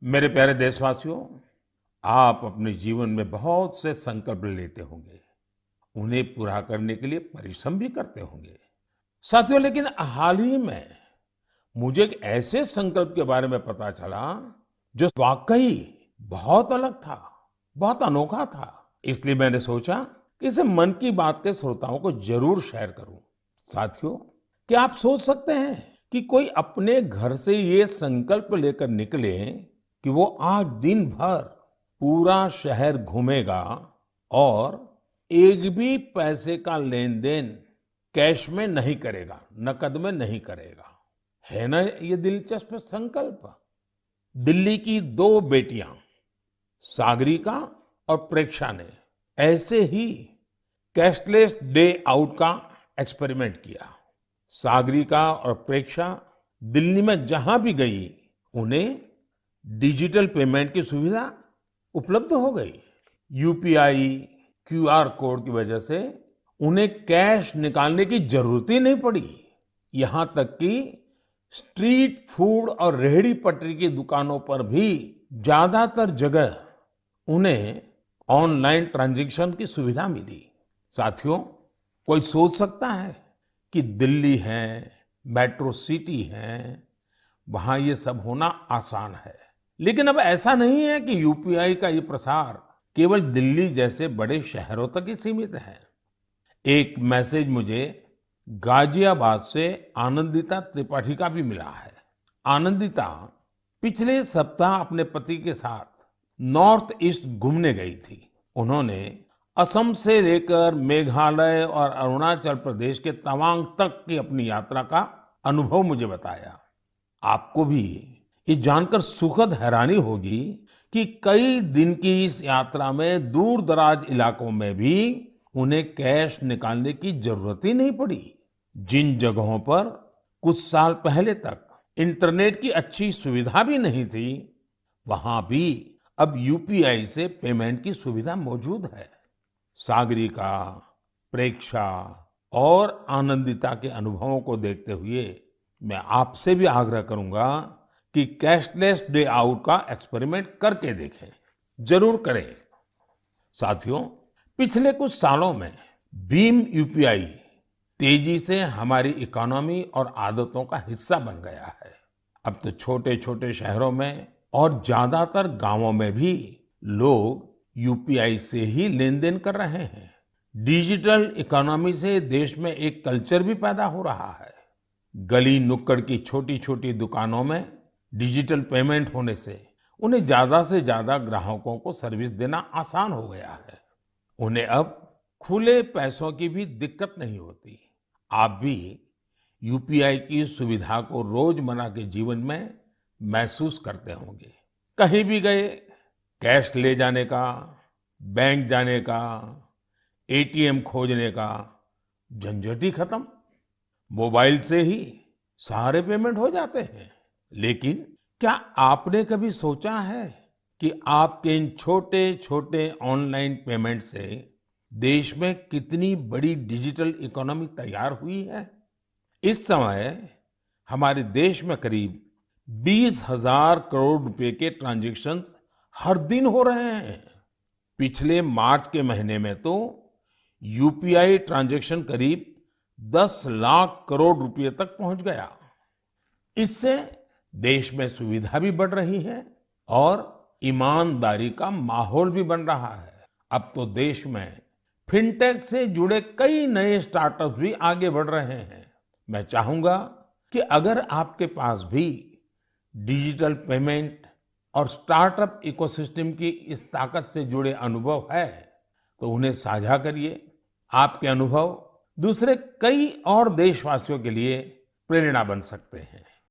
मेरे प्यारे देशवासियों, आप अपने जीवन में बहुत से संकल्प लेते होंगे। उन्हें पूरा करने के लिए परिश्रम भी करते होंगे। साथियों, लेकिन हाल ही में मुझे एक ऐसे संकल्प के बारे में पता चला जो वाकई बहुत अलग था, बहुत अनोखा था। इसलिए मैंने सोचा कि इसे मन की बात के श्रोताओं को जरूर शेयर करूं। साथियों, क्या आप सोच सकते हैं कि कोई अपने घर से ये संकल्प लेकर निकले कि वो आज दिन भर पूरा शहर घूमेगा और एक भी पैसे का लेन देन कैश में नहीं करेगा, नकद में नहीं करेगा। है ना ये दिलचस्प संकल्प। दिल्ली की दो बेटियां सागरिका और प्रेक्षा ने ऐसे ही कैशलेस डे आउट का एक्सपेरिमेंट किया। सागरिका और प्रेक्षा दिल्ली में जहां भी गई, उन्हें डिजिटल पेमेंट की सुविधा उपलब्ध हो गई। यूपीआई, क्यूआर कोड की वजह से उन्हें कैश निकालने की जरूरत ही नहीं पड़ी। यहां तक कि स्ट्रीट फूड और रेहड़ी पटरी की दुकानों पर भी ज्यादातर जगह उन्हें ऑनलाइन ट्रांजैक्शन की सुविधा मिली। साथियों, कोई सोच सकता है कि दिल्ली है, मेट्रो सिटी है, वहां ये सब होना आसान है। लेकिन अब ऐसा नहीं है कि यूपीआई का ये प्रसार केवल दिल्ली जैसे बड़े शहरों तक ही सीमित है। एक मैसेज मुझे गाजियाबाद से आनंदिता त्रिपाठी का भी मिला है। आनंदिता पिछले सप्ताह अपने पति के साथ नॉर्थ ईस्ट घूमने गई थी। उन्होंने असम से लेकर मेघालय और अरुणाचल प्रदेश के तवांग तक की अपनी यात्रा का अनुभव मुझे बताया। आपको भी ये जानकर सुखद हैरानी होगी कि कई दिन की इस यात्रा में दूर दराज इलाकों में भी उन्हें कैश निकालने की जरूरत ही नहीं पड़ी। जिन जगहों पर कुछ साल पहले तक इंटरनेट की अच्छी सुविधा भी नहीं थी, वहां भी अब यूपीआई से पेमेंट की सुविधा मौजूद है। सागरिका, प्रेक्षा और आनंदिता के अनुभवों को देखते हुए मैं आपसे भी आग्रह करूंगा कि कैशलेस डे आउट का एक्सपेरिमेंट करके देखें। जरूर करें। साथियों, पिछले कुछ सालों में भीम यूपीआई तेजी से हमारी इकोनॉमी और आदतों का हिस्सा बन गया है। अब तो छोटे छोटे शहरों में और ज्यादातर गांवों में भी लोग यूपीआई से ही लेन देन कर रहे हैं। डिजिटल इकोनॉमी से देश में एक कल्चर भी पैदा हो रहा है। गली नुक्कड़ की छोटी छोटी दुकानों में डिजिटल पेमेंट होने से उन्हें ज्यादा से ज्यादा ग्राहकों को सर्विस देना आसान हो गया है। उन्हें अब खुले पैसों की भी दिक्कत नहीं होती। आप भी यूपीआई की सुविधा को रोजमर्रा के जीवन में महसूस करते होंगे। कहीं भी गए, कैश ले जाने का, बैंक जाने का, एटीएम खोजने का झंझट ही खत्म। मोबाइल से ही सारे पेमेंट हो जाते हैं। लेकिन क्या आपने कभी सोचा है कि आपके इन छोटे छोटे ऑनलाइन पेमेंट से देश में कितनी बड़ी डिजिटल इकोनॉमी तैयार हुई है? इस समय हमारे देश में करीब 20,000 करोड़ रुपए के ट्रांजैक्शन हर दिन हो रहे हैं। पिछले मार्च के महीने में तो यूपीआई ट्रांजैक्शन करीब 10 लाख करोड़ रुपए तक पहुंच गया। इससे देश में सुविधा भी बढ़ रही है और ईमानदारी का माहौल भी बन रहा है। अब तो देश में फिनटेक से जुड़े कई नए स्टार्टअप्स भी आगे बढ़ रहे हैं। मैं चाहूंगा कि अगर आपके पास भी डिजिटल पेमेंट और स्टार्टअप इकोसिस्टम की इस ताकत से जुड़े अनुभव है, तो उन्हें साझा करिए। आपके अनुभव दूसरे कई और देशवासियों के लिए प्रेरणा बन सकते हैं।